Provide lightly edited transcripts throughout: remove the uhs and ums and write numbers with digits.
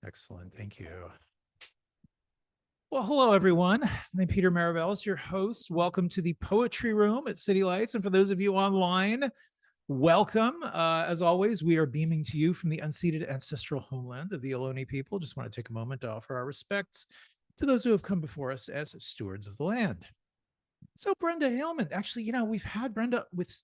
Excellent. Thank you. Well, hello, everyone. I'm Peter Maribellis, your host. Welcome to the Poetry Room at City Lights. And for those of you online, welcome. As always, we are beaming to you from the unceded ancestral homeland of the Ohlone people. Just want to take a moment to offer our respects to those who have come before us as stewards of the land. So Brenda Hillman, actually, we've had Brenda with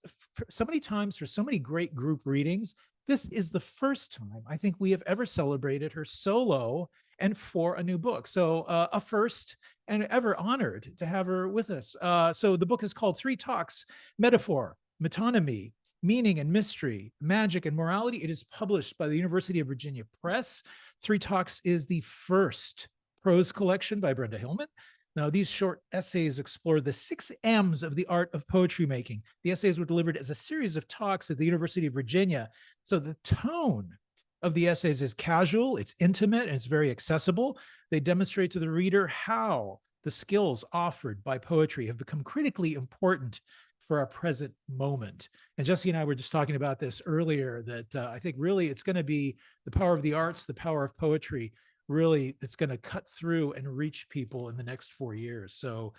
so many times for so many great group readings. This is the first time I think we have ever celebrated her solo and for a new book. So a first, and ever honored to have her with us. So the book is called Three Talks, Metaphor, Metonymy, Meaning and Mystery, Magic and Morality. It is published by the University of Virginia Press. Three Talks is the first prose collection by Brenda Hillman. Now, these short essays explore the 6 M's of the art of poetry making. The essays were delivered as a series of talks at the University of Virginia. So the tone of the essays is casual, it's intimate, and it's very accessible. They demonstrate to the reader how the skills offered by poetry have become critically important for our present moment. And Jesse and I were just talking about this earlier, that I think really it's going to be the power of the arts, the power of poetry, really it's going to cut through and reach people in the next 4 years. So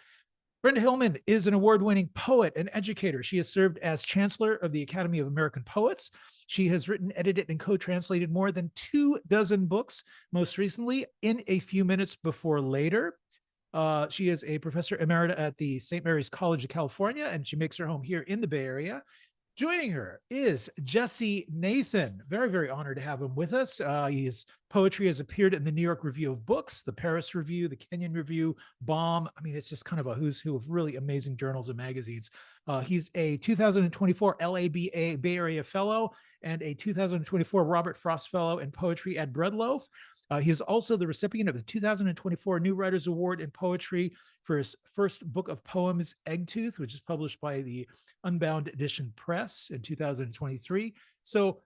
Brenda Hillman is an award-winning poet and educator. She has served as Chancellor of the Academy of American Poets. She has written, edited, and co-translated more than 24 books, most recently In a Few Minutes Before Later. She is a professor emerita at the St. Mary's College of California, and she makes her home here in the Bay Area. Joining her is Jesse Nathan. Very, very honored to have him with us. His poetry has appeared in the New York Review of Books, the Paris Review, the Kenyon Review, Bomb. I mean, it's just kind of a who's who of really amazing journals and magazines. He's a 2024 LABA Bay Area Fellow and a 2024 Robert Frost Fellow in Poetry at Breadloaf. He is also the recipient of the 2024 New Writers Award in Poetry for his first book of poems, Eggtooth, which is published by the Unbound Edition Press in 2023. So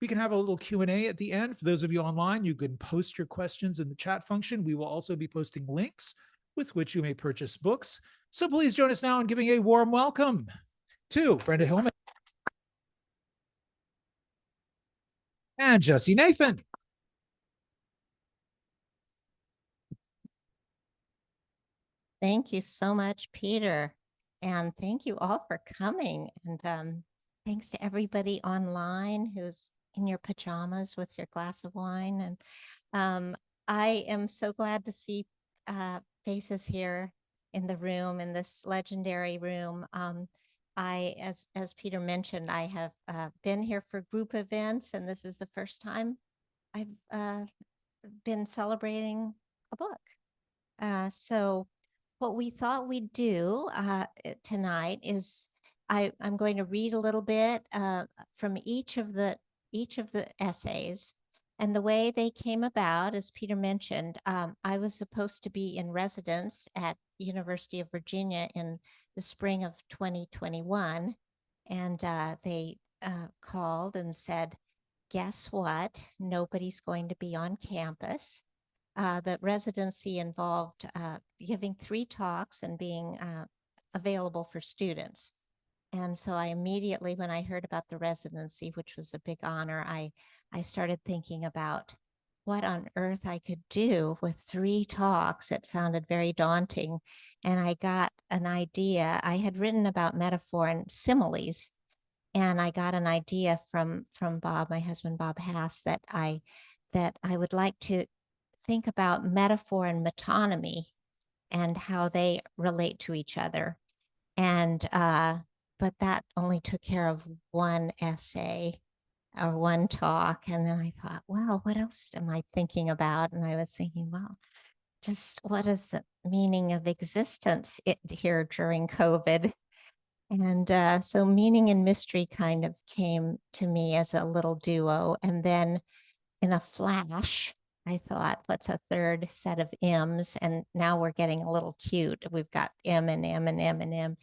we can have a little Q&A at the end. For those of you online, you can post your questions in the chat function. We will also be posting links with which you may purchase books. So please join us now in giving a warm welcome to Brenda Hillman and Jesse Nathan. Thank you so much, Peter. And thank you all for coming. And thanks to everybody online who's in your pajamas with your glass of wine. And I am so glad to see faces here in the room, in this legendary room. As Peter mentioned, I have been here for group events, and this is the first time I've been celebrating a book. So what we thought we'd do tonight is I'm going to read a little bit from each of the essays. And the way they came about, as Peter mentioned, I was supposed to be in residence at University of Virginia in the spring of 2021. And they called and said, guess what? Nobody's going to be on campus. The residency involved giving 3 talks and being available for students. And so I immediately, when I heard about the residency, which was a big honor, I started thinking about what on earth I could do with 3 talks. It sounded very daunting. And I got an idea. I had written about metaphor and similes, and I got an idea from Bob, my husband, Bob Hass, that I would like to think about metaphor and metonymy and how they relate to each other. And but that only took care of one essay or one talk. And then I thought, well, what else am I thinking about? And I was thinking, well, just what is the meaning of existence here during COVID? And so meaning and mystery kind of came to me as a little duo. And then in a flash, I thought, what's a third set of M's? And now we're getting a little cute. We've got M and M and M and M.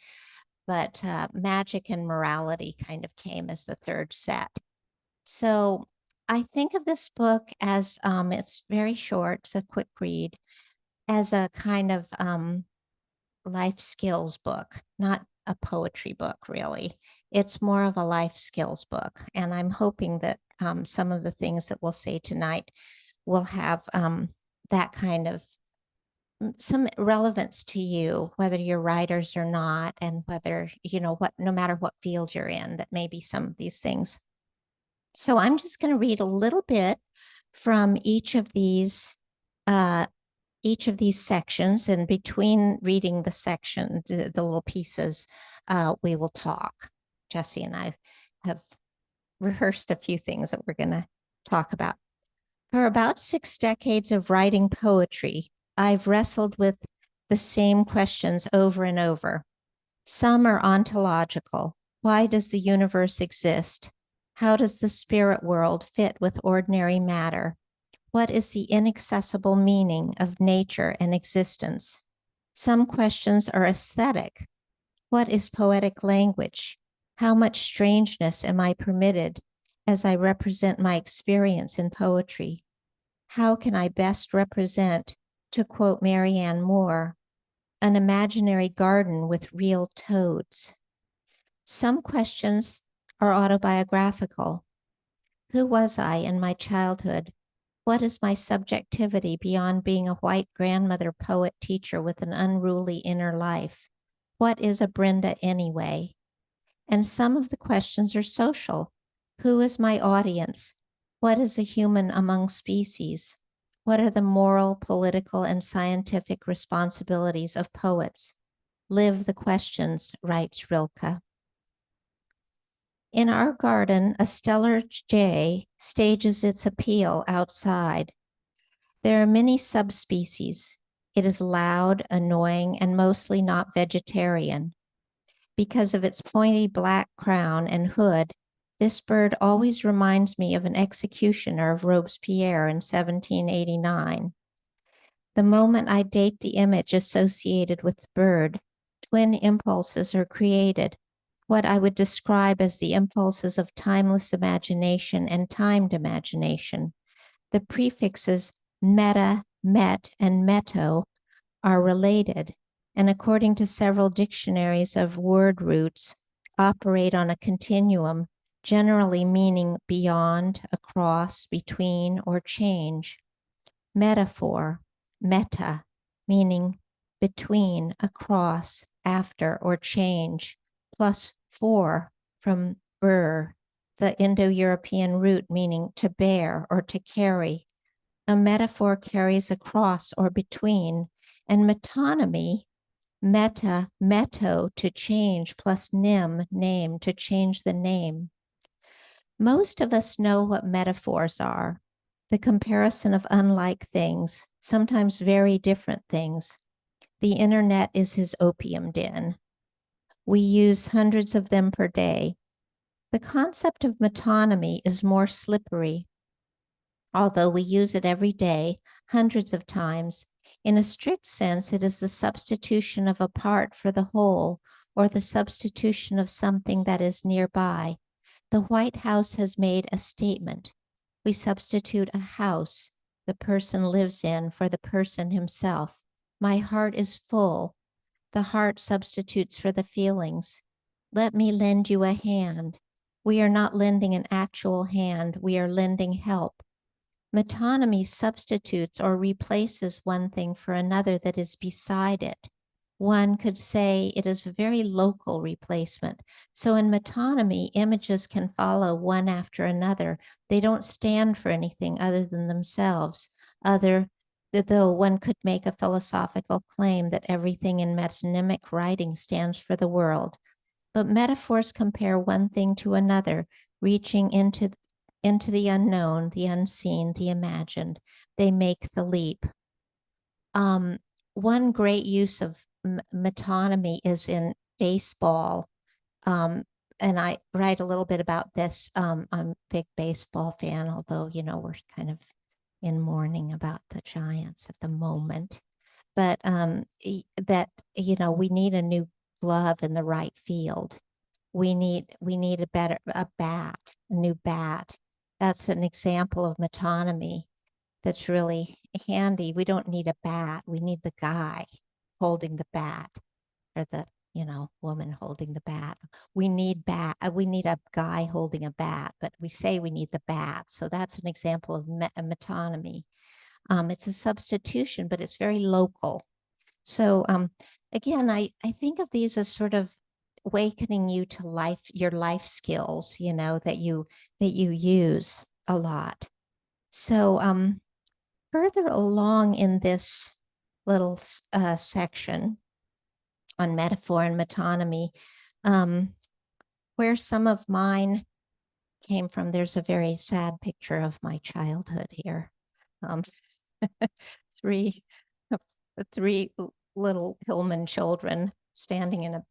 But magic and morality kind of came as the third set. So I think of this book as, it's very short, it's a quick read, as a kind of life skills book, not a poetry book, really. It's more of a life skills book. And I'm hoping that some of the things that we'll say tonight will have that kind of some relevance to you, whether you're writers or not, and whether, no matter what field you're in, that maybe some of these things. So I'm just going to read a little bit from each of these sections, and between reading the section, the little pieces, we will talk. Jesse and I have rehearsed a few things that we're going to talk about. For about 6 decades of writing poetry, I've wrestled with the same questions over and over. Some are ontological. Why does the universe exist? How does the spirit world fit with ordinary matter? What is the inaccessible meaning of nature and existence? Some questions are aesthetic. What is poetic language? How much strangeness am I permitted as I represent my experience in poetry? How can I best represent, to quote Marianne Moore, an imaginary garden with real toads? Some questions are autobiographical. Who was I in my childhood? What is my subjectivity beyond being a white grandmother poet teacher with an unruly inner life? What is a Brenda anyway? And some of the questions are social. Who is my audience? What is a human among species? What are the moral, political, and scientific responsibilities of poets? Live the questions, writes Rilke. In our garden, a stellar jay stages its appeal outside. There are many subspecies. It is loud, annoying, and mostly not vegetarian. Because of its pointy black crown and hood, this bird always reminds me of an executioner of Robespierre in 1789. The moment I date the image associated with the bird, twin impulses are created, what I would describe as the impulses of timeless imagination and timed imagination. The prefixes meta, met, and meto are related, and according to several dictionaries of word roots, operate on a continuum, generally meaning beyond, across, between, or change. Metaphor, meta, meaning between, across, after, or change, plus for from ber, the Indo-European root meaning to bear or to carry. A metaphor carries across or between, and metonymy, meta, meto, to change, plus nym, name, to change the name. Most of us know what metaphors are, the comparison of unlike things, sometimes very different things. The internet is his opium den. We use hundreds of them per day. The concept of metonymy is more slippery. Although we use it every day, hundreds of times, in a strict sense, it is the substitution of a part for the whole, or the substitution of something that is nearby. The White House has made a statement. We substitute a house the person lives in for the person himself. My heart is full. The heart substitutes for the feelings. Let me lend you a hand. We are not lending an actual hand. We are lending help. Metonymy substitutes or replaces one thing for another that is beside it. One could say it is a very local replacement. So in metonymy, images can follow one after another. They don't stand for anything other than themselves, though one could make a philosophical claim that everything in metonymic writing stands for the world. But metaphors compare one thing to another, reaching into the unknown, the unseen, the imagined. They make the leap. One great use of metonymy is in baseball. And I write a little bit about this. I'm a big baseball fan, although, we're kind of in mourning about the Giants at the moment. But that, we need a new glove in the right field. We need a new bat. That's an example of metonymy that's really handy. We don't need a bat. We need the guy holding the bat, or the woman holding the bat. We need we need a guy holding a bat, but we say we need the bat. So that's an example of metonymy. It's a substitution, but it's very local. So again, I think of these as sort of awakening you to life, your life skills, that you use a lot. So further along in this little section on metaphor and metonymy, where some of mine came from, there's a very sad picture of my childhood here. Three little Hillman children standing in a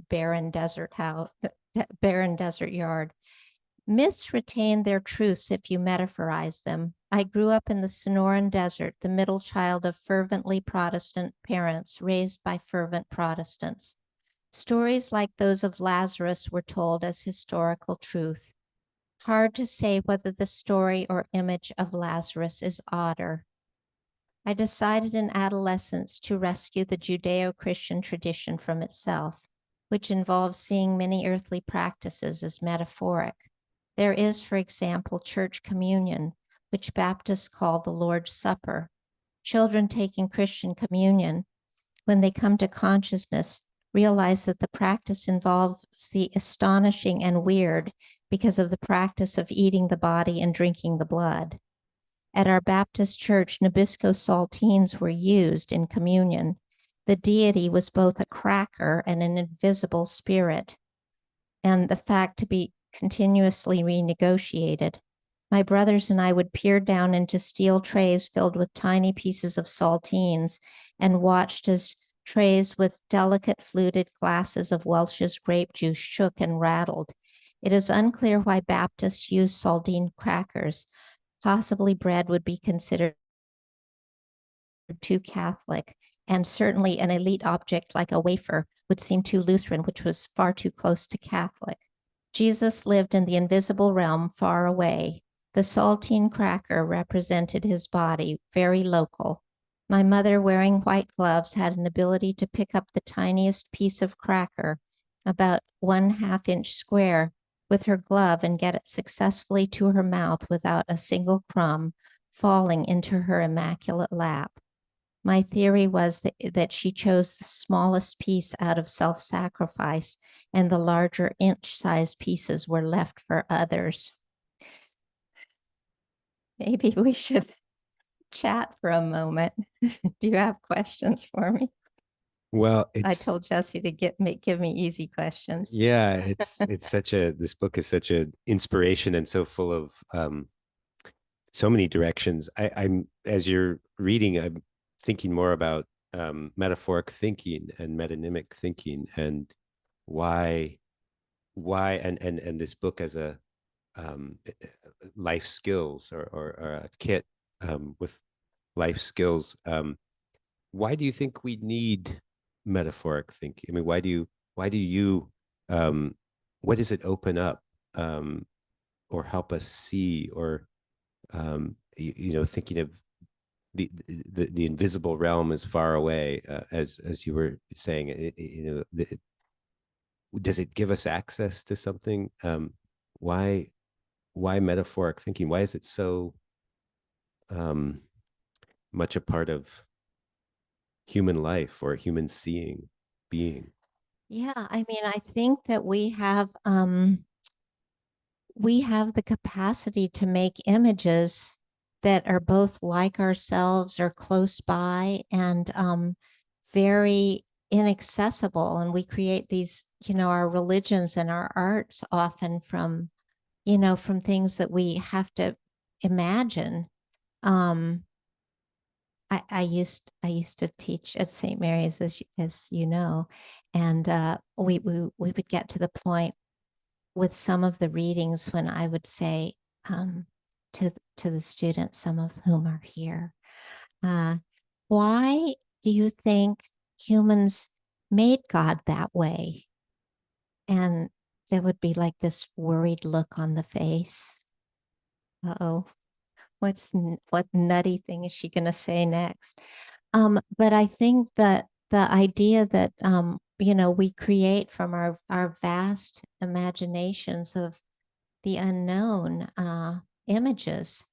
barren desert house, barren desert yard. Myths retain their truths if you metaphorize them. I grew up in the Sonoran Desert, the middle child of fervently Protestant parents raised by fervent Protestants. Stories like those of Lazarus were told as historical truth. Hard to say whether the story or image of Lazarus is odder. I decided in adolescence to rescue the Judeo-Christian tradition from itself, which involves seeing many earthly practices as metaphoric. There is, for example, church communion, which Baptists call the Lord's Supper. Children taking Christian communion, when they come to consciousness, realize that the practice involves the astonishing and weird because of the practice of eating the body and drinking the blood. At our Baptist church, Nabisco saltines were used in communion. The deity was both a cracker and an invisible spirit, and the fact to be continuously renegotiated. My brothers and I would peer down into steel trays filled with tiny pieces of saltines and watched as trays with delicate fluted glasses of Welch's grape juice shook and rattled. It is unclear why Baptists use sardine crackers. Possibly bread would be considered too Catholic, and certainly an elite object like a wafer would seem too Lutheran, which was far too close to Catholic. Jesus lived in the invisible realm far away. The saltine cracker represented his body, very local. My mother, wearing white gloves, had an ability to pick up the tiniest piece of cracker, about 1/2 inch square, with her glove and get it successfully to her mouth without a single crumb falling into her immaculate lap. My theory was that she chose the smallest piece out of self-sacrifice, and the larger inch-sized pieces were left for others. Maybe we should chat for a moment. Do you have questions for me? Well, I told Jesse to give me easy questions. Yeah, it's this book is such an inspiration and so full of so many directions. I'm as you're reading, I'm thinking more about metaphoric thinking and metonymic thinking, and why and this book as a life skills or a kit with life skills. Why do you think we need metaphoric thinking? I mean, why do you what does it open up or help us see, or thinking of the invisible realm is far away, as you were saying, does it give us access to something? Why metaphoric thinking? Why is it so much a part of human life or human seeing, being? Yeah, I mean, I think that we have the capacity to make images that are both like ourselves or close by and very inaccessible. And we create these, our religions and our arts often from, from things that we have to imagine. I used to teach at St. Mary's, as you know, and we would get to the point with some of the readings when I would say to the students, some of whom are here, why do you think humans made God that way? And there would be like this worried look on the face. Uh-oh. What nutty thing is she going to say next? But I think that the idea that we create from our vast imaginations of the unknown images.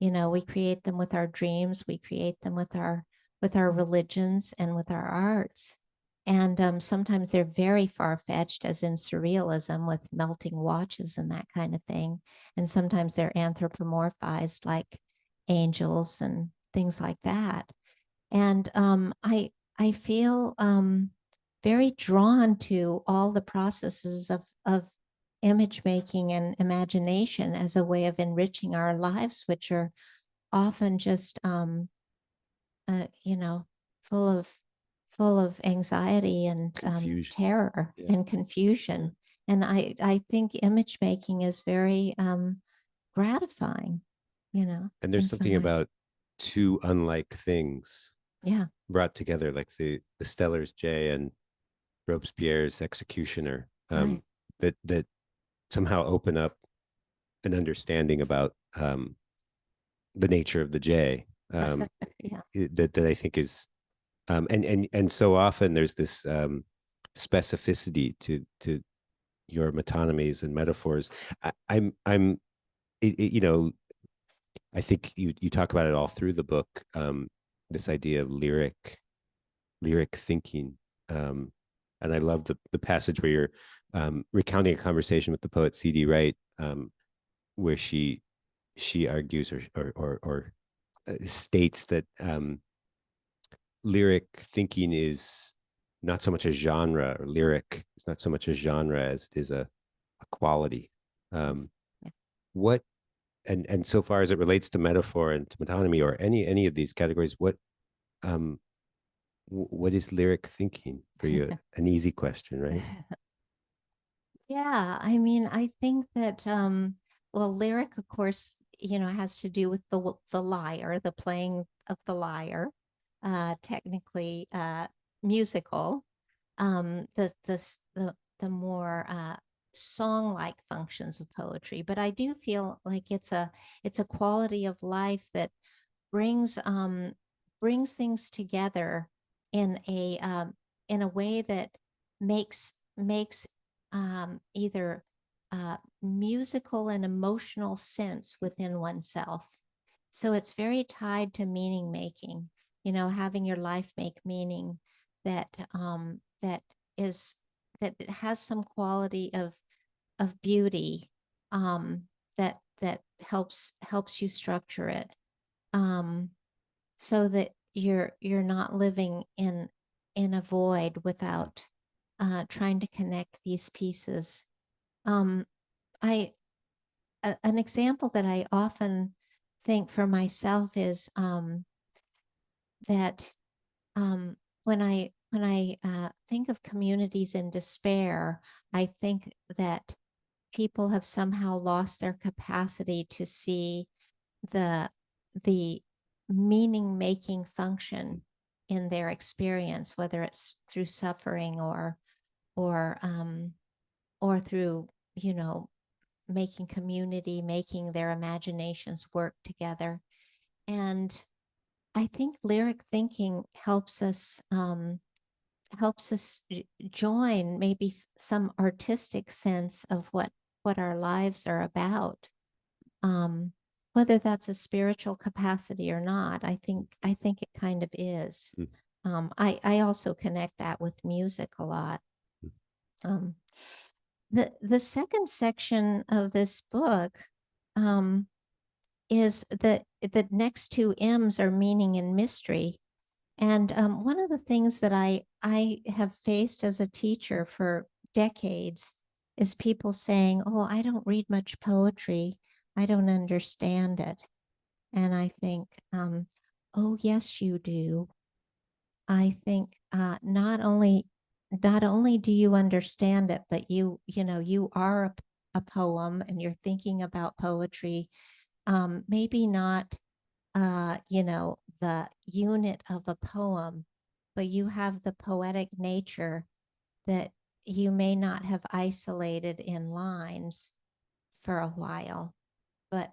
We create them with our dreams, we create them with our religions and with our arts. And sometimes they're very far-fetched, as in surrealism with melting watches and that kind of thing. And sometimes they're anthropomorphized, like angels and things like that. And I feel very drawn to all the processes of image making and imagination as a way of enriching our lives, which are often just you know, full of anxiety and Confusion. terror Yeah. and confusion. And I think image making is very gratifying, And in there's some something way. about two unlike things Yeah, brought together, like the Stellar's J and Robespierre's Executioner, right. that somehow open up an understanding about the nature of the J, Yeah. that I think is, and so often there's this specificity to your metonymies and metaphors. I'm I think you talk about it all through the book. This idea of lyric thinking, and I love the passage where you're recounting a conversation with the poet C.D. Wright, where she argues or states that lyric thinking is not so much a genre, or lyric is not so much a genre as it is a quality. Yeah. What and so far as it relates to metaphor and to metonymy or any of these categories, um what is lyric thinking for you? An easy question, right? Yeah, I mean, I think that well, lyric, of course, has to do with the lyre, the playing of the lyre, technically musical. The more song-like functions of poetry, but I do feel like it's a quality of life that brings brings things together in a way that makes either musical and emotional sense within oneself. So it's very tied to meaning making, having your life make meaning that that is that it has some quality of beauty that helps you structure it, um, so that you're not living in a void without trying to connect these pieces. Um, I an example that I often think for myself is that when I think of communities in despair, I think that people have somehow lost their capacity to see the the meaning making function in their experience, whether it's through suffering or or through making community, making their imaginations work together. And I think lyric thinking helps us join maybe some artistic sense of what our lives are about, um, whether that's a spiritual capacity or not. I think it kind of is. Mm. I also connect that with music a lot. Um, the second section of this book um, is that the next two M's are meaning and mystery. And one of the things that I have faced as a teacher for decades is people saying, "Oh, I don't read much poetry. I don't understand it." And I think, "Oh, yes, you do." I think not only do you understand it, but you are a poem, and you're thinking about poetry. Maybe not the unit of a poem, but you have the poetic nature that you may not have isolated in lines for a while. But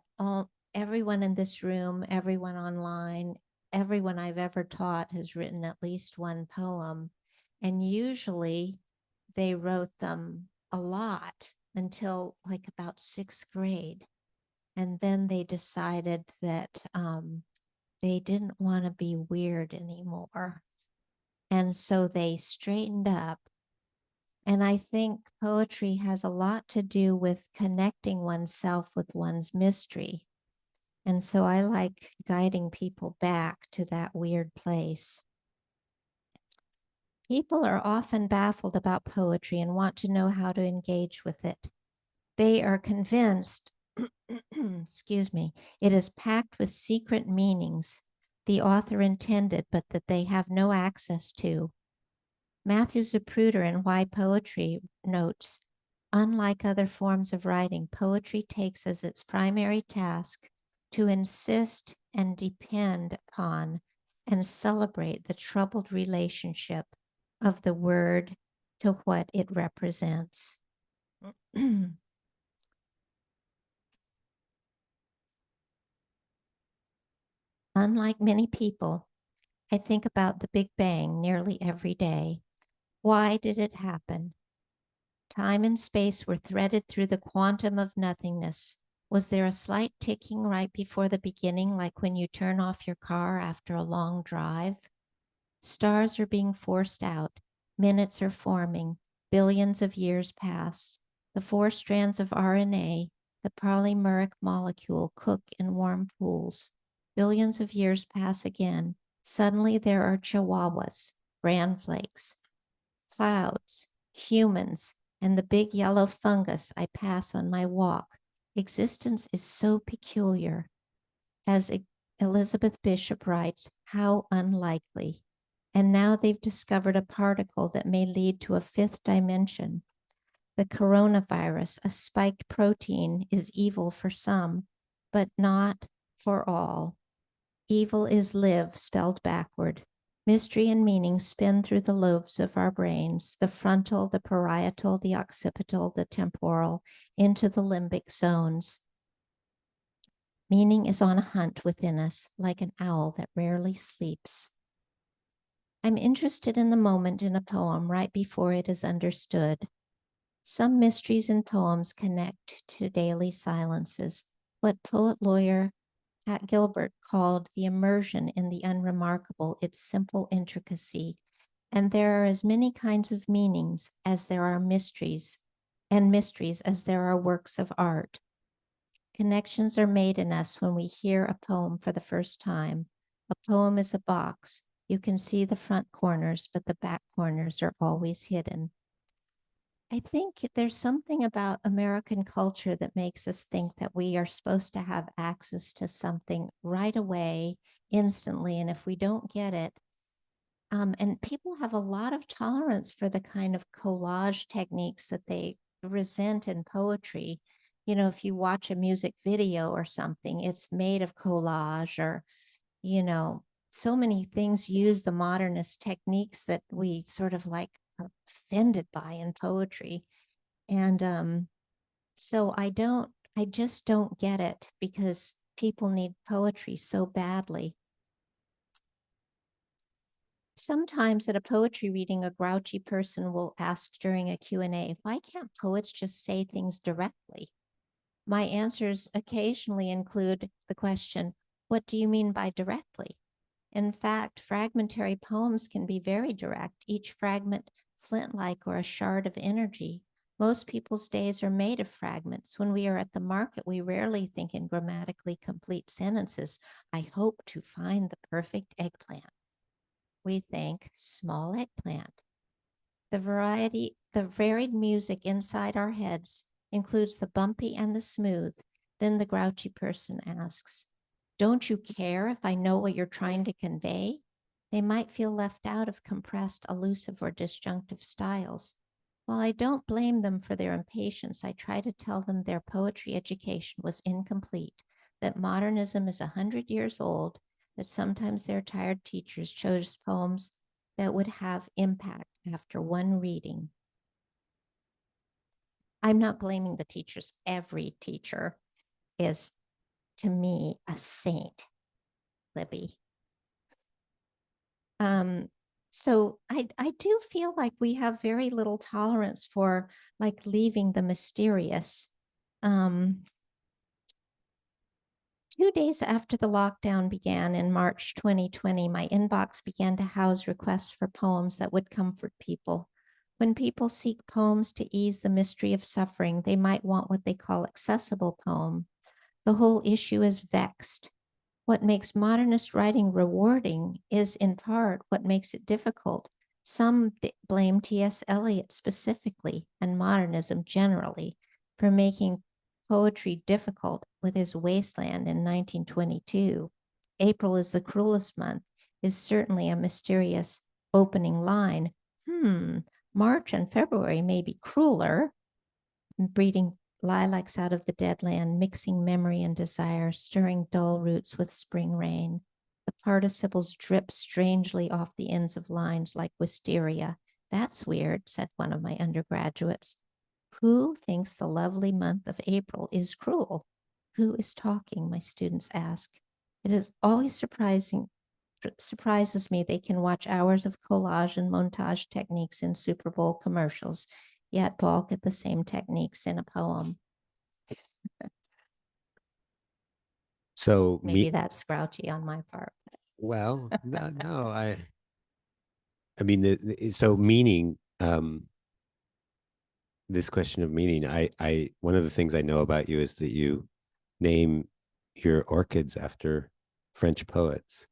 everyone in this room, everyone online, everyone I've ever taught has written at least one poem. And usually they wrote them a lot until like about 6th grade. And then they decided that they didn't want to be weird anymore. And so they straightened up. And I think poetry has a lot to do with connecting oneself with one's mystery. And so I like guiding people back to that weird place. People are often baffled about poetry and want to know how to engage with it. They are convinced, excuse me, it is packed with secret meanings the author intended, but that they have no access to. Matthew Zapruder in Why Poetry notes, unlike other forms of writing, poetry takes as its primary task to insist and depend upon and celebrate the troubled relationship of the word to what it represents. Unlike many people, I think about the Big Bang nearly every day. Why did it happen? Time and space were threaded through the quantum of nothingness. Was there a slight ticking right before the beginning, like when you turn off your car after a long drive? Stars are being forced out. Minutes are forming. Billions of years pass. The 4 strands of RNA, the polymeric molecule, cook in warm pools. Billions of years pass again. Suddenly there are chihuahuas, bran flakes, clouds, humans, and the big yellow fungus I pass on my walk. Existence is so peculiar. As Elizabeth Bishop writes, how unlikely. And now they've discovered a particle that may lead to a 5th dimension. The coronavirus, a spiked protein, is evil for some, but not for all. Evil is live, spelled backward. Mystery and meaning spin through the lobes of our brains, the frontal, the parietal, the occipital, the temporal, into the limbic zones. Meaning is on a hunt within us, like an owl that rarely sleeps. I'm interested in the moment in a poem right before it is understood. Some mysteries in poems connect to daily silences, what poet-laureate Pat Gilbert called the immersion in the unremarkable, its simple intricacy. And there are as many kinds of meanings as there are mysteries, and mysteries as there are works of art. Connections are made in us when we hear a poem for the first time. A poem is a box. You can see the front corners, but the back corners are always hidden. I think there's something about American culture that makes us think that we are supposed to have access to something right away, instantly. And if we don't get it, and people have a lot of tolerance for the kind of collage techniques that they resent in poetry. You know, if you watch a music video or something, it's made of collage, or, you know, so many things use the modernist techniques that we sort of like are offended by in poetry. And so I just don't get it, because people need poetry so badly. Sometimes at a poetry reading, a grouchy person will ask during a Q&A, why can't poets just say things directly? My answers occasionally include the question, what do you mean by directly? In fact, fragmentary poems can be very direct, each fragment flint-like or a shard of energy. Most people's days are made of fragments. When we are at the market, we rarely think in grammatically complete sentences. I hope to find the perfect eggplant. We think small eggplant. The varied music inside our heads includes the bumpy and the smooth. Then the grouchy person asks, don't you care if I know what you're trying to convey? They might feel left out of compressed, elusive, or disjunctive styles. While I don't blame them for their impatience, I try to tell them their poetry education was incomplete, that modernism is 100 years old, that sometimes their tired teachers chose poems that would have impact after one reading. I'm not blaming the teachers. Every teacher is, to me, a saint, Libby. So I do feel like we have very little tolerance for like leaving the mysterious. 2 days after the lockdown began in March 2020, my inbox began to house requests for poems that would comfort people. When people seek poems to ease the mystery of suffering, they might want what they call accessible poem. The whole issue is vexed. What makes modernist writing rewarding is in part what makes it difficult. Some blame T.S. Eliot specifically and modernism generally for making poetry difficult with his Wasteland in 1922. April is the cruelest month is certainly a mysterious opening line. March and February may be crueler, breeding lilacs out of the dead land, mixing memory and desire, stirring dull roots with spring rain. The participles drip strangely off the ends of lines like wisteria. That's weird, said one of my undergraduates. Who thinks the lovely month of April is cruel? Who is talking? My students ask. It is always surprises me they can watch hours of collage and montage techniques in Super Bowl commercials, yet balk at the same techniques in a poem. So Maybe that's grouchy on my part. well, no, I mean, so meaning, this question of meaning, one of the things I know about you is that you name your orchids after French poets.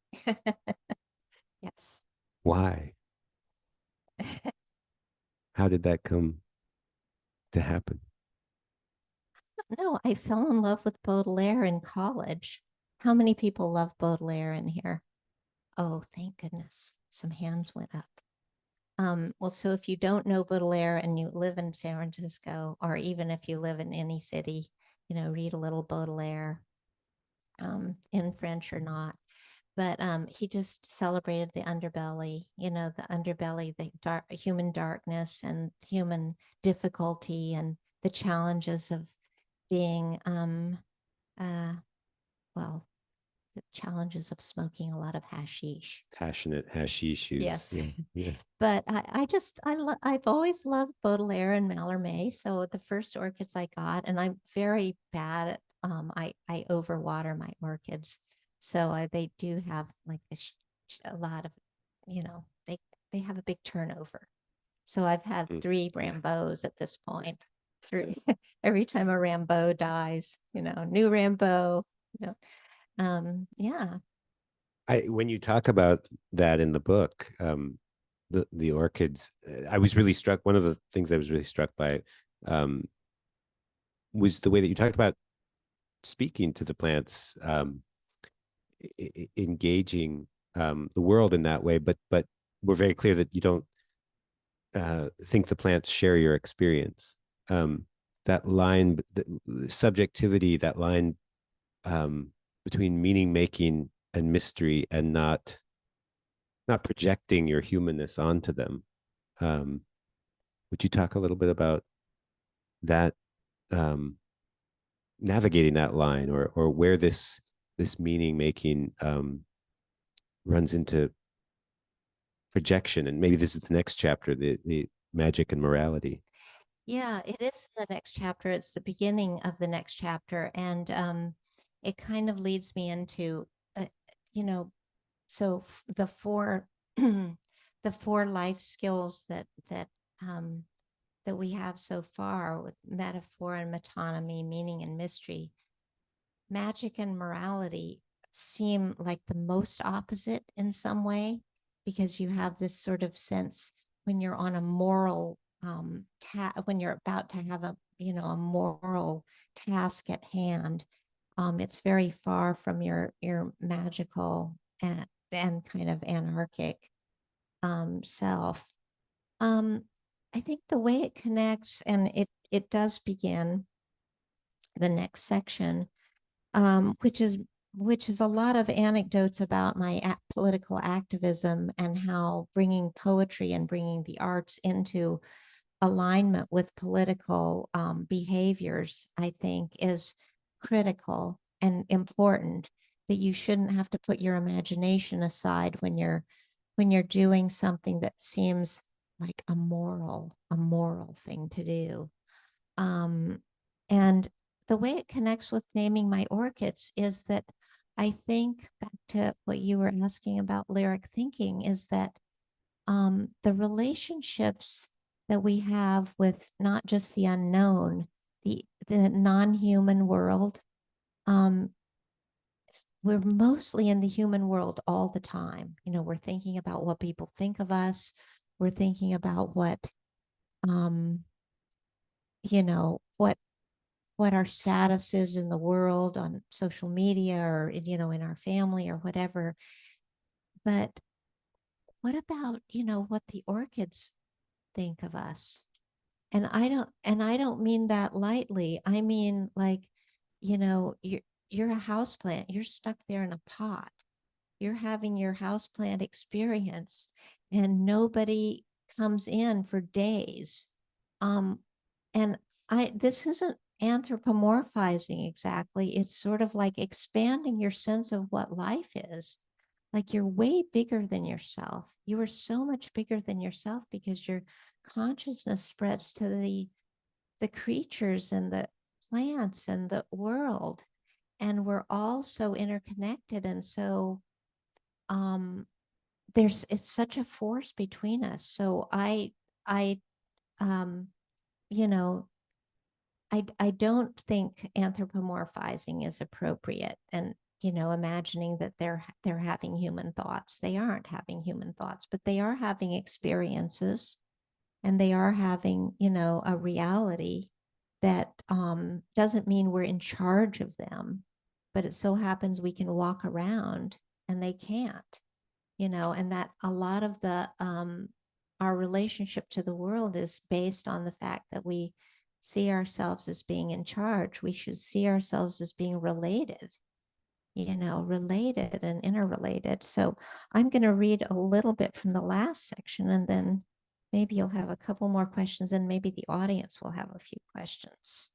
Yes. Why? How did that come to happen? No, I fell in love with Baudelaire in college. How many people love Baudelaire in here? Oh, thank goodness. Some hands went up. Well, so if you don't know Baudelaire and you live in San Francisco, or even if you live in any city, read a little Baudelaire, in French or not. But he just celebrated the underbelly, the underbelly, the human darkness and human difficulty and the challenges of being, well, the challenges of smoking a lot of hashish. Passionate hashish use. Yes. Yeah. But I've always loved Baudelaire and Mallarmé. So the first orchids I got, and I'm very bad at, I overwater my orchids. So they do have like a lot of, they have a big turnover. So I've had 3 Rambeaus at this point. Every time a Rambeau dies, new Rambeau, yeah. When you talk about that in the book, the orchids, I was really struck. One of the things I was really struck by was the way that you talked about speaking to the plants, engaging the world in that way. But we're very clear that you don't think the plants share your experience. That line, the subjectivity, that line between meaning making and mystery, and not projecting your humanness onto them. Would you talk a little bit about that, navigating that line, or where this meaning making runs into projection? And maybe this is the next chapter, the magic and morality. Yeah, it is the next chapter. It's the beginning of the next chapter. And it kind of leads me into, so the four the 4 life skills that we have so far, with metaphor and metonymy, meaning and mystery. Magic and morality seem like the most opposite in some way, because you have this sort of sense when you're on a moral when you're about to have a moral task at hand, it's very far from your magical and kind of anarchic self. I think the way it connects, and it does begin the next section, which is a lot of anecdotes about my political activism, and how bringing poetry and bringing the arts into alignment with political behaviors, I think, is critical and important. That you shouldn't have to put your imagination aside when you're when you're doing something that seems like a moral thing to do. And the way it connects with naming my orchids is that I think, back to what you were asking about lyric thinking, is that the relationships that we have with not just the unknown, the non-human world, we're mostly in the human world all the time. You know, we're thinking about what people think of us. We're thinking about what, you know, what our status is in the world on social media, or, you know, in our family or whatever. But what about, you know, what the orchids think of us? And I don't mean that lightly. I mean, like, you know, you're a houseplant. You're stuck there in a pot. You're having your houseplant experience, and nobody comes in for days. And this isn't anthropomorphizing exactly. It's sort of like expanding your sense of what life is. Like, you're way bigger than yourself. You are so much bigger than yourself, because your consciousness spreads to the creatures and the plants and the world. And we're all so interconnected. And so it's such a force between us. So I you know, I don't think anthropomorphizing is appropriate, and, you know, imagining that they're having human thoughts. They aren't having human thoughts, but they are having experiences, and they are having, you know, a reality that doesn't mean we're in charge of them, but it so happens we can walk around and they can't, you know, and that a lot of the our relationship to the world is based on the fact that we see ourselves as being in charge. We should see ourselves as being related, you know, related and interrelated. So I'm going to read a little bit from the last section, and then maybe you'll have a couple more questions, and maybe the audience will have a few questions.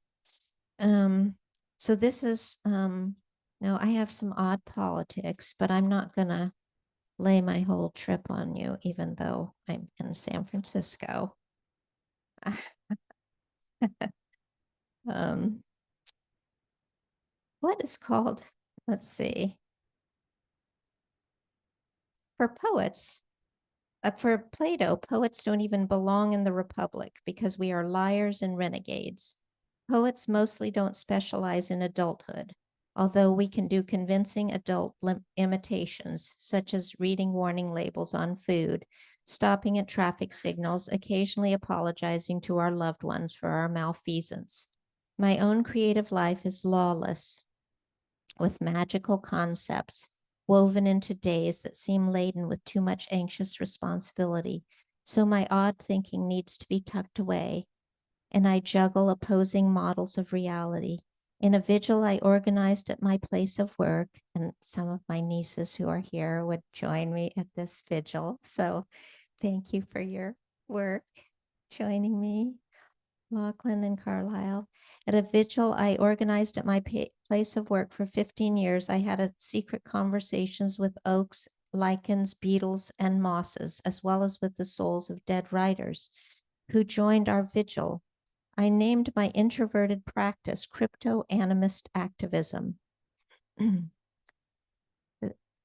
So this is, now I have some odd politics, but I'm not going to lay my whole trip on you, even though I'm in San Francisco. What is called, let's see, for poets, for Plato, poets don't even belong in the Republic, because we are liars and renegades. Poets mostly don't specialize in adulthood, although we can do convincing adult imitations, such as reading warning labels on food, stopping at traffic signals, occasionally apologizing to our loved ones for our malfeasance. My own creative life is lawless, with magical concepts woven into days that seem laden with too much anxious responsibility. So my odd thinking needs to be tucked away, and I juggle opposing models of reality. In a vigil I organized at my place of work, and some of my nieces who are here would join me at this vigil. So thank you for your work, joining me, Lachlan and Carlisle. At a vigil I organized at my place of work for 15 years, I had secret conversations with oaks, lichens, beetles, and mosses, as well as with the souls of dead writers who joined our vigil. I named my introverted practice crypto-animist activism.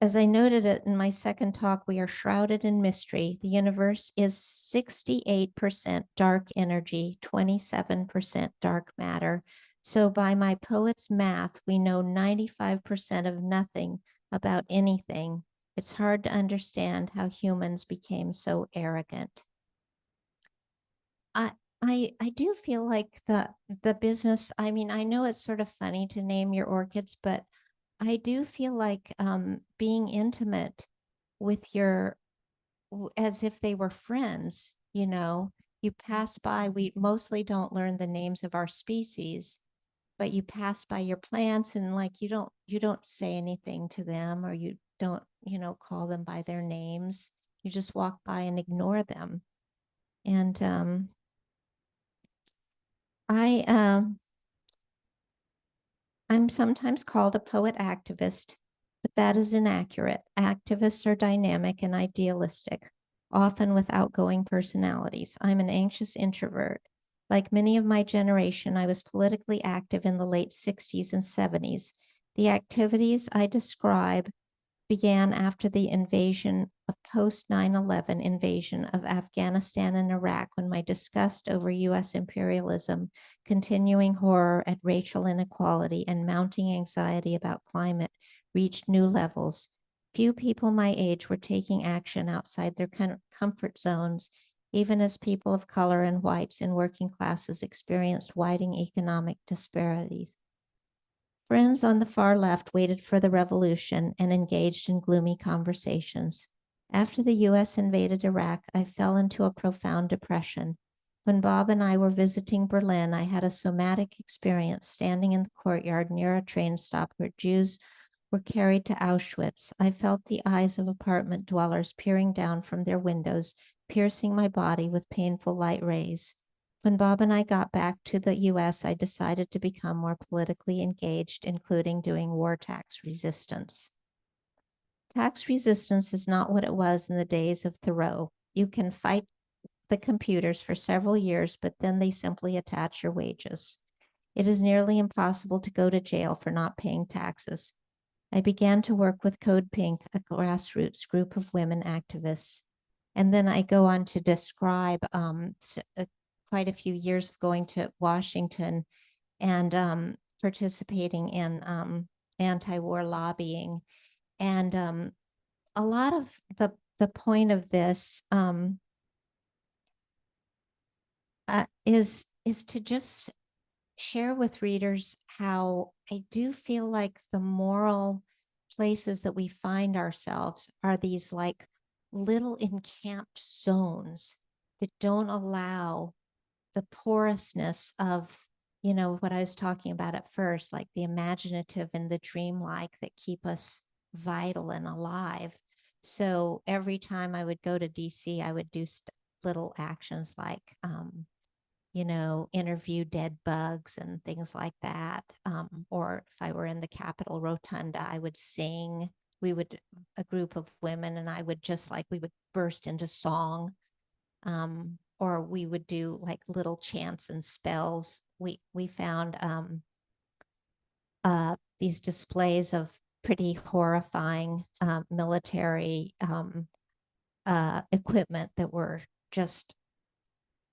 As I noted it in my second talk, we are shrouded in mystery. The universe is 68% dark energy, 27% dark matter. So by my poet's math, we know 95% of nothing about anything. It's hard to understand how humans became so arrogant. I do feel like the business, I mean, I know it's sort of funny to name your orchids, but I do feel like being intimate with as if they were friends, you know, you pass by, we mostly don't learn the names of our species, but you pass by your plants, and like, you don't say anything to them, or you don't, you know, call them by their names. You just walk by and ignore them. And I'm sometimes called a poet activist, but that is inaccurate. Activists are dynamic and idealistic, often with outgoing personalities. I'm an anxious introvert. Like many of my generation, I was politically active in the late 60s and 70s. The activities I describe began after the invasion of post 9/11 invasion of Afghanistan and Iraq, when my disgust over US imperialism, continuing horror at racial inequality, and mounting anxiety about climate reached new levels. Few people my age were taking action outside their comfort zones, even as people of color and whites in working classes experienced widening economic disparities. Friends on the far left waited for the revolution and engaged in gloomy conversations. After the US invaded Iraq, I fell into a profound depression. When Bob and I were visiting Berlin, I had a somatic experience standing in the courtyard near a train stop where Jews were carried to Auschwitz. I felt the eyes of apartment dwellers peering down from their windows, piercing my body with painful light rays. When Bob and I got back to the US, I decided to become more politically engaged, including doing war tax resistance. Tax resistance is not what it was in the days of Thoreau. You can fight the computers for several years, but then they simply attach your wages. It is nearly impossible to go to jail for not paying taxes. I began to work with Code Pink, a grassroots group of women activists. And then I go on to describe quite a few years of going to Washington and participating in anti-war lobbying. And a lot of the point of this is to just share with readers how I do feel like the moral places that we find ourselves are these like little encamped zones that don't allow the porousness of, you know, what I was talking about at first, like the imaginative and the dreamlike that keep us vital and alive. So every time I would go to DC, I would do little actions like, you know, interview dead bugs and things like that. Or if I were in the Capitol Rotunda, I would sing. We would, a group of women, and I would just like, we would burst into song. Or we would do like little chants and spells. We found these displays of pretty horrifying military equipment that were just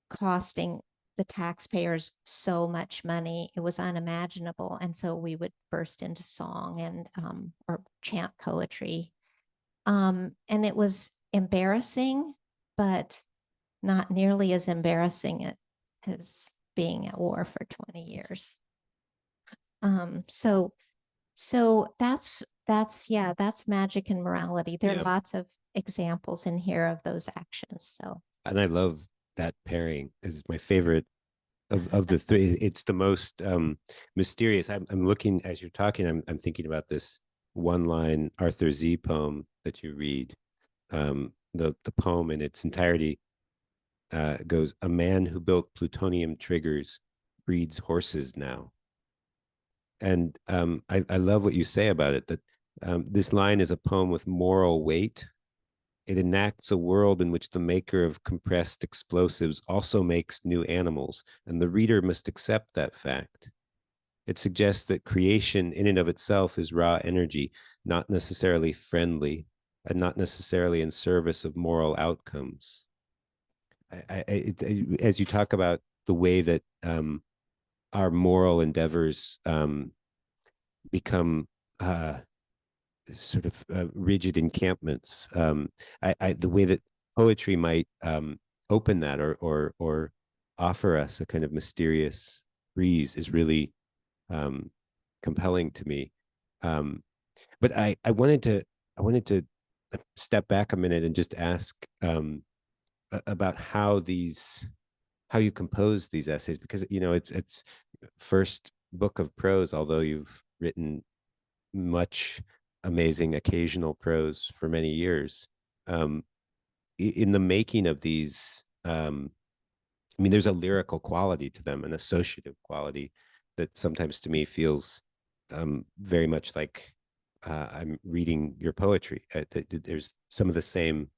costing the taxpayers so much money. It was unimaginable. And so we would burst into song and or chant poetry. And it was embarrassing, but not nearly as embarrassing as being at war for 20 years. So that's magic and morality. There are lots of examples in here of those actions. So, and I love that pairing. Is my favorite of the three. It's the most mysterious. I'm looking as you're talking. I'm thinking about this one line Arthur Z poem that you read. The poem in its entirety goes, "A man who built plutonium triggers breeds horses now." And I love what you say about it, that this line is a poem with moral weight. It enacts a world in which the maker of compressed explosives also makes new animals, and the reader must accept that fact. It suggests that creation in and of itself is raw energy, not necessarily friendly, and not necessarily in service of moral outcomes. As you talk about the way that our moral endeavors become sort of rigid encampments. The way that poetry might open that or offer us a kind of mysterious breeze is really compelling to me. But I wanted to step back a minute and just ask about how you compose these essays, because you know it's first book of prose, although you've written much amazing occasional prose for many years. In the making of these, I mean, there's a lyrical quality to them, an associative quality that sometimes to me feels very much like I'm reading your poetry. There's some of the same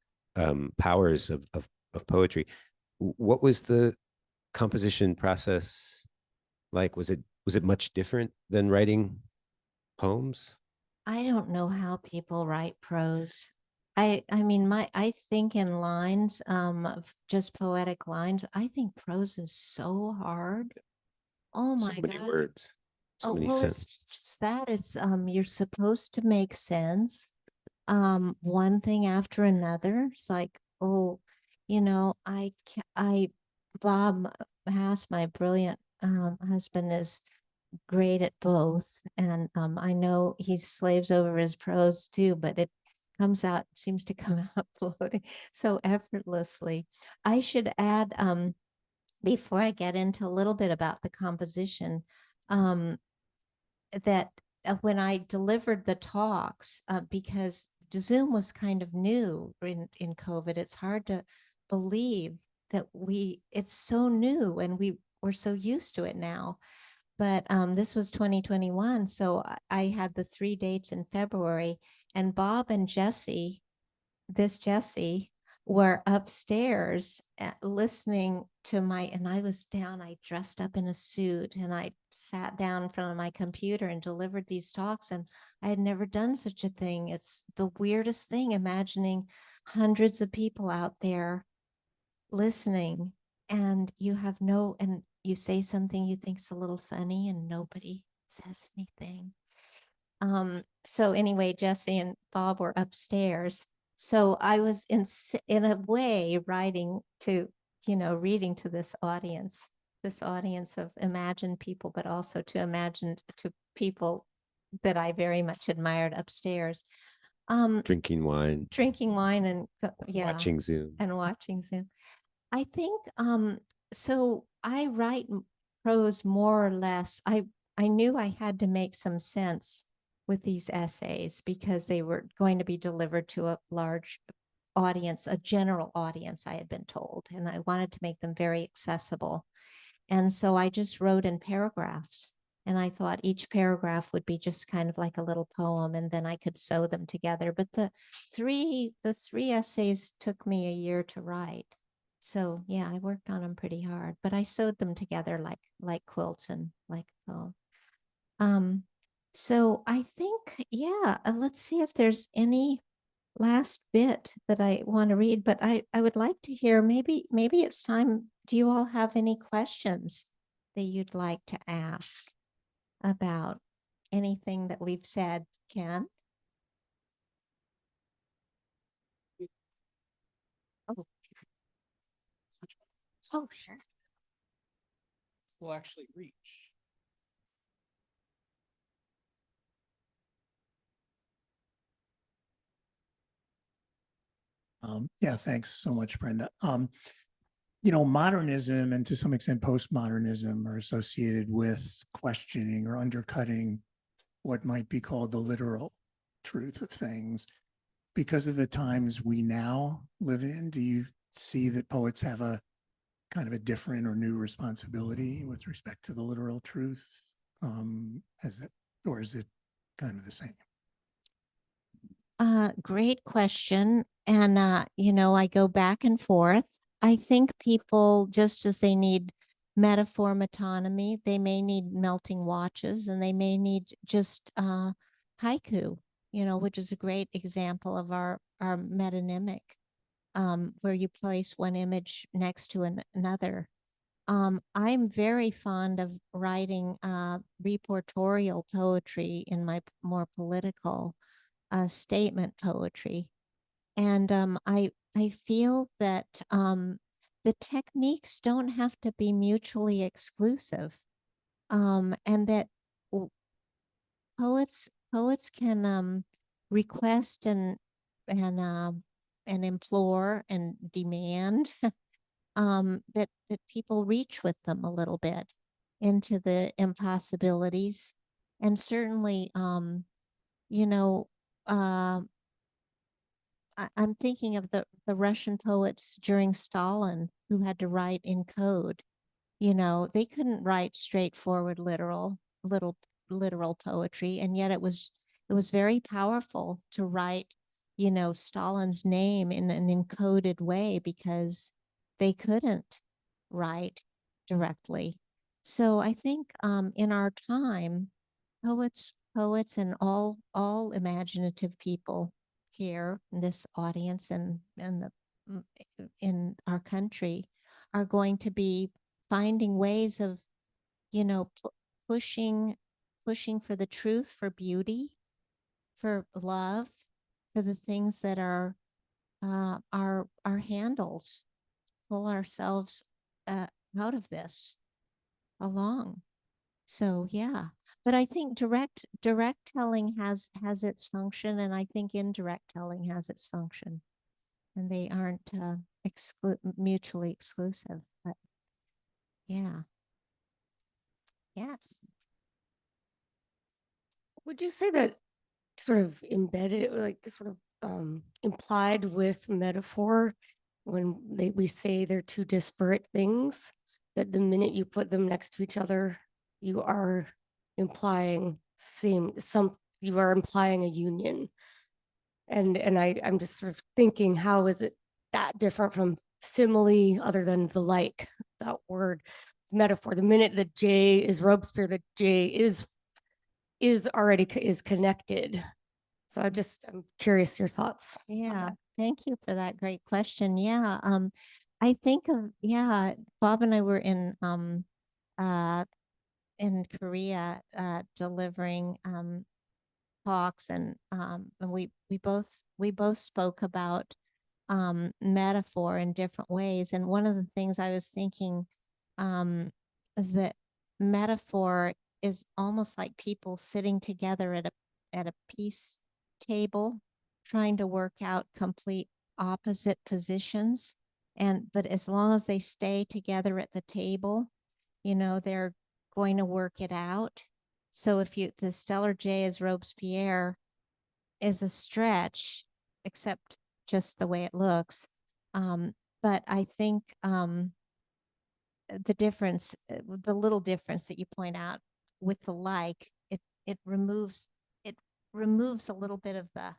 powers of poetry. What was the composition process like? Was it much different than writing poems? I don't know how people write prose. I mean, I think in lines, of just poetic lines. I think prose is so hard. Oh So my many gosh. words, so Oh, many well, it's sentences. just that it's you're supposed to make sense. One thing after another. It's like, oh, I Bob Hass, my brilliant husband, is great at both. And I know he slaves over his prose too, but it seems to come out floating so effortlessly. I should add, before I get into a little bit about the composition, um, that when I delivered the talks, because Zoom was kind of new in COVID, it's hard to believe that it's so new and we're so used to it now. But this was 2021. So I had the 3 dates in February, and Bob and Jesse were upstairs listening to and I was down. I dressed up in a suit and I sat down in front of my computer and delivered these talks. And I had never done such a thing. It's the weirdest thing, imagining hundreds of people out there listening, and and you say something you think's a little funny and nobody says anything. So anyway, Jesse and Bob were upstairs. So I was in a way writing to, reading to this audience of imagined people, but also to people that I very much admired upstairs. Drinking wine, Drinking wine and yeah, watching Zoom. and watching Zoom. I think so I write prose more or less. I knew I had to make some sense with these essays because they were going to be delivered to a large audience, a general audience, I had been told, and I wanted to make them very accessible. And so I just wrote in paragraphs. And I thought each paragraph would be just kind of like a little poem, and then I could sew them together. But the three essays took me a year to write. So yeah, I worked on them pretty hard, but I sewed them together like quilts and like a poem. So I think, yeah, let's see if there's any last bit that I want to read, but I would like to hear, maybe it's time. Do you all have any questions that you'd like to ask about anything that we've said? Ken? Oh, oh, sure. Will actually reach. Yeah, thanks so much, Brenda. Modernism and to some extent postmodernism are associated with questioning or undercutting what might be called the literal truth of things. Because of the times we now live in, do you see that poets have a kind of a different or new responsibility with respect to the literal truth? Or is it kind of the same? Great question. And, I go back and forth. I think people, just as they need metaphor metonymy, they may need melting watches, and they may need just haiku, which is a great example of our metonymic, where you place one image next to another. I'm very fond of writing reportorial poetry in my more political statement poetry. And I feel that the techniques don't have to be mutually exclusive, and that poets can request and implore and demand that people reach with them a little bit into the impossibilities. And certainly, you know, uh, I'm thinking of the Russian poets during Stalin who had to write in code. They couldn't write straightforward literal poetry, and yet it was very powerful to write, you know, Stalin's name in an encoded way because they couldn't write directly. So I think in our time, poets and all imaginative people here in this audience and in our country are going to be finding ways of, you know, pushing for the truth, for beauty, for love, for the things that are our handles, pull ourselves out of this along. So yeah, but I think direct telling has its function, and I think indirect telling has its function, and they aren't mutually exclusive. But yeah, yes. Would you say that sort of embedded, like sort of implied with metaphor when we say they're two disparate things, that the minute you put them next to each other, you are implying you are implying a union. And I'm just sort of thinking, how is it that different from simile, other than the like, that word metaphor? The minute that J is Robespierre, that J is already is connected. So I'm curious your thoughts. Yeah, thank you for that great question. Yeah, I think of, yeah, Bob and I were in Korea delivering talks, and we both spoke about metaphor in different ways. And one of the things I was thinking is that metaphor is almost like people sitting together at a peace table, trying to work out complete opposite positions. But as long as they stay together at the table, you know, they're going to work it out. So if the stellar J is Robespierre is a stretch, except just the way it looks. But I think the difference, the little difference that you point out with the like, it removes a little bit of the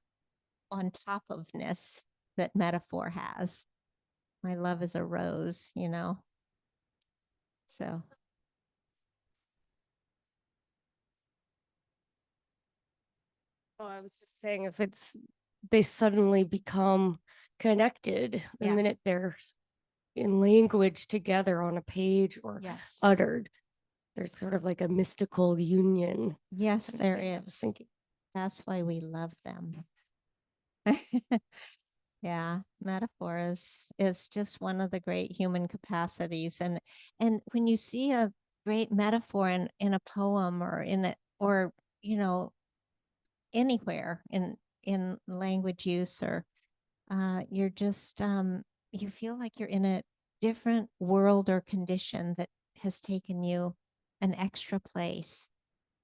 on top ofness that metaphor has. My love is a rose, you know. So Oh, I was just saying, if they suddenly become connected the Yeah. minute they're in language together on a page or yes, uttered, there's sort of like a mystical union. yes, kind of there thing. I was is. thinking. That's why we love them. Yeah, metaphor is just one of the great human capacities. And when you see a great metaphor in a poem or you know, anywhere in language use, or you're just you feel like you're in a different world or condition that has taken you an extra place,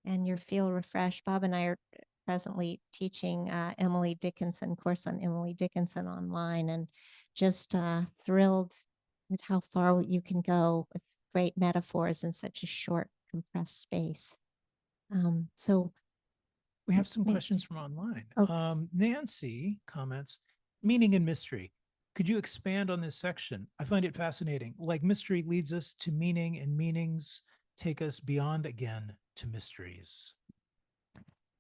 and you feel refreshed. Bob and I are presently teaching Emily Dickinson course on Emily Dickinson online, and just thrilled at how far you can go with great metaphors in such a short, compressed space. So We have some Yeah. questions from online. Okay. Nancy comments, meaning and mystery. Could you expand on this section? I find it fascinating. Like mystery leads us to meaning, and meanings take us beyond again to mysteries.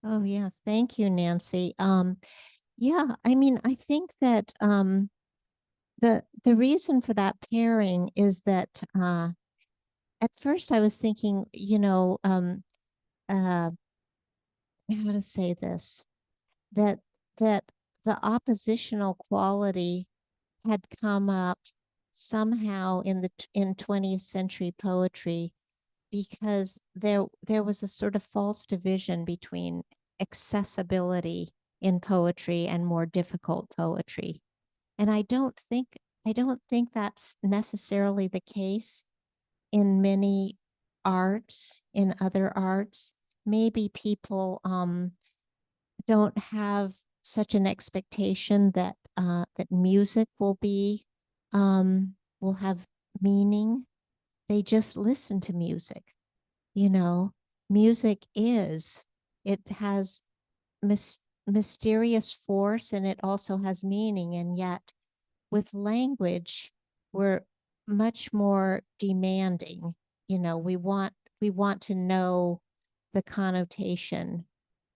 Oh yeah, thank you, Nancy. Yeah, I mean, I think that the reason for that pairing is that at first I was thinking, you know, how to say this, that that the oppositional quality had come up somehow in 20th century poetry, because there was a sort of false division between accessibility in poetry and more difficult poetry. And I don't think that's necessarily the case in many arts, in other arts. Maybe people don't have such an expectation that that music will have meaning. They just listen to music. You know, music it has mysterious force, and it also has meaning. And yet with language, we're much more demanding. We want to know the connotation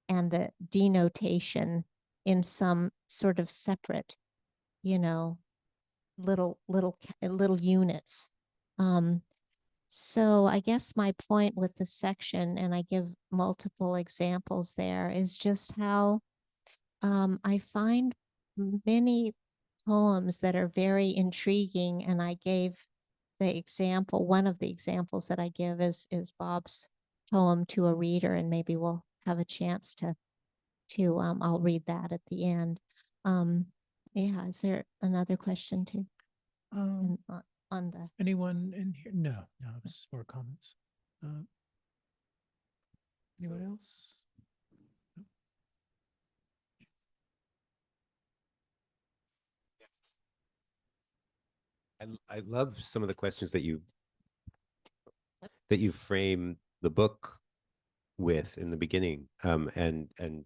and the denotation in some sort of separate, little units. So I guess my point with the section, and I give multiple examples there, is just how I find many poems that are very intriguing. And I gave the example, one of the examples that I give is Bob's poem To a Reader, and maybe we'll have a chance to I'll read that at the end. Yeah, is there another question too? On the Anyone in here? No, this is more comments. Anyone else? I love some of the questions that you frame the book with in the beginning, and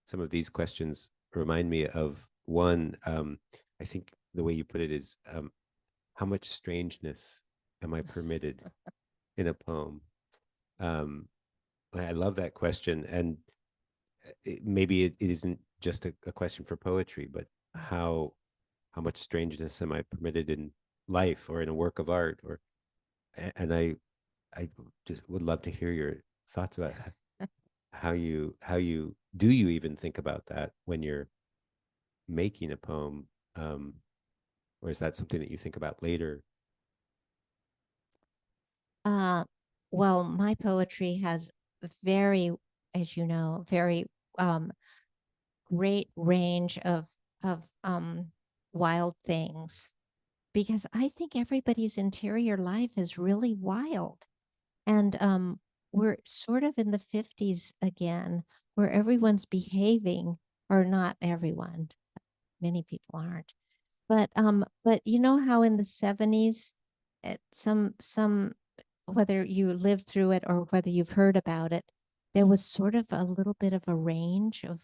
some of these questions remind me of one. I think the way you put it is, how much strangeness am I permitted in a poem? I love that question, and maybe it isn't just a question for poetry, but how much strangeness am I permitted in life or in a work of art? And I just would love to hear your thoughts about how you do you even think about that when you're making a poem, or is that something that you think about later? Well, my poetry has very, as you know, very great range of wild things, because I think everybody's interior life is really wild. And we're sort of in the 50s again, where everyone's behaving, or not everyone, many people aren't. But you know how in the 70s, some whether you lived through it or whether you've heard about it, there was sort of a little bit of a range of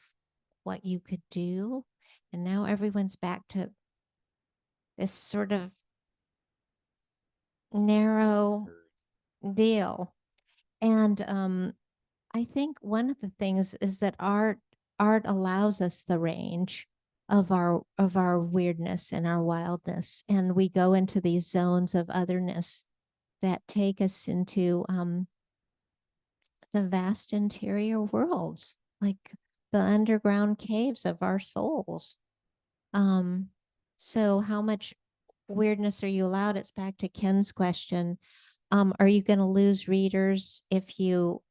what you could do. And now everyone's back to this sort of narrow deal. And I think one of the things is that art allows us the range of our weirdness and our wildness, and we go into these zones of otherness that take us into the vast interior worlds, like the underground caves of our souls. So how much weirdness are you allowed? It's back to Ken's question. Are you going to lose readers if you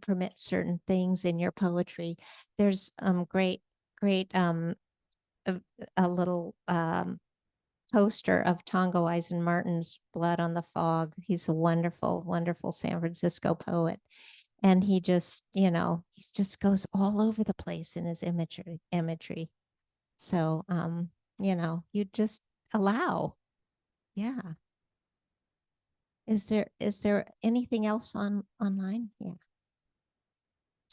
permit certain things in your poetry? There's great a little poster of Tongo Eisen Martin's Blood on the Fog. He's a wonderful, wonderful San Francisco poet. And he just, he just goes all over the place in his imagery. So, you just allow. Yeah. Is there anything else online? Yeah.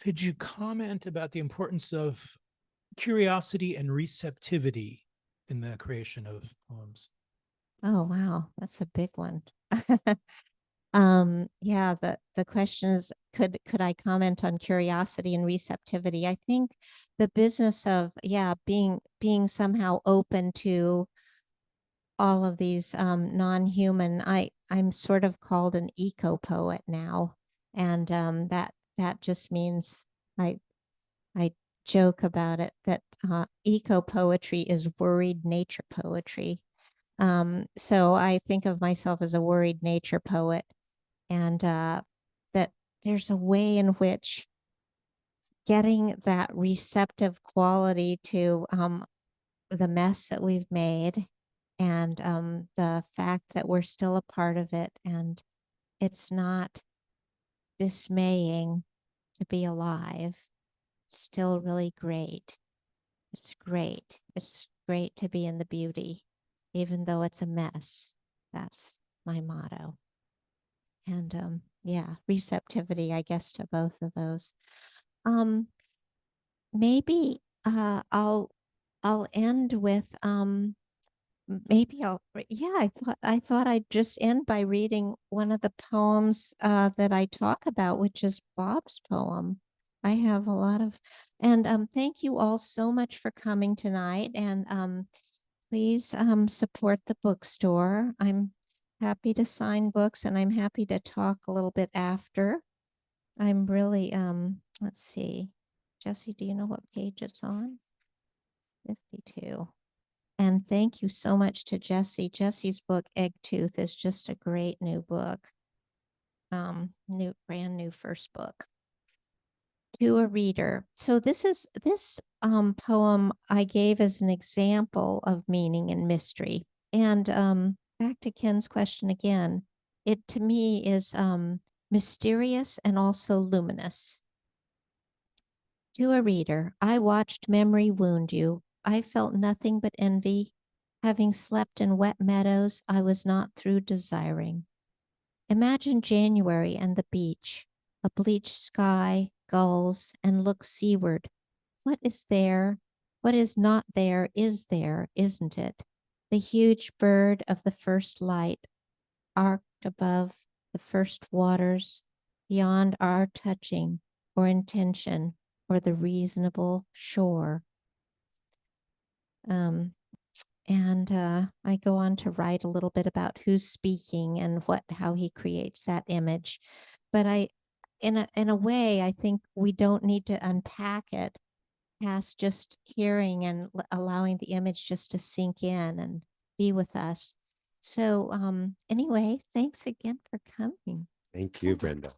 Could you comment about the importance of curiosity and receptivity in the creation of poems? Oh, wow. That's a big one. Yeah, the question is, could I comment on curiosity and receptivity? I think the business of, being somehow open to all of these non-human, I'm sort of called an eco poet now. And that just means I joke about it that eco poetry is worried nature poetry. So I think of myself as a worried nature poet, and that there's a way in which getting that receptive quality to the mess that we've made, and the fact that we're still a part of it, and it's not dismaying to be alive. It's still really great. It's great. It's great to be in the beauty, even though it's a mess. That's my motto. And receptivity, I guess, to both of those. maybe I'll end with maybe I thought I'd just end by reading one of the poems that I talk about, which is Bob's poem. I have a lot of, and thank you all so much for coming tonight, and please support the bookstore. I'm happy to sign books, and I'm happy to talk a little bit after. I'm really let's see. Jesse, do you know what page it's on? 52. And thank you so much to Jesse. Jesse's book, Egg Tooth, is just a great new book. Brand new first book. To a reader. So this poem I gave as an example of meaning and mystery. And back to Ken's question again, it to me is mysterious and also luminous. To a reader, I watched memory wound you. I felt nothing but envy. Having slept in wet meadows, I was not through desiring. Imagine January and the beach, a bleached sky, gulls, and look seaward. What is there? What is not there, isn't it? The huge bird of the first light, arced above the first waters, beyond our touching or intention or the reasonable shore. I go on to write a little bit about who's speaking and how he creates that image. But in a way, I think we don't need to unpack it past just hearing and allowing the image just to sink in and be with us. So anyway, thanks again for coming. Thank you, Brenda.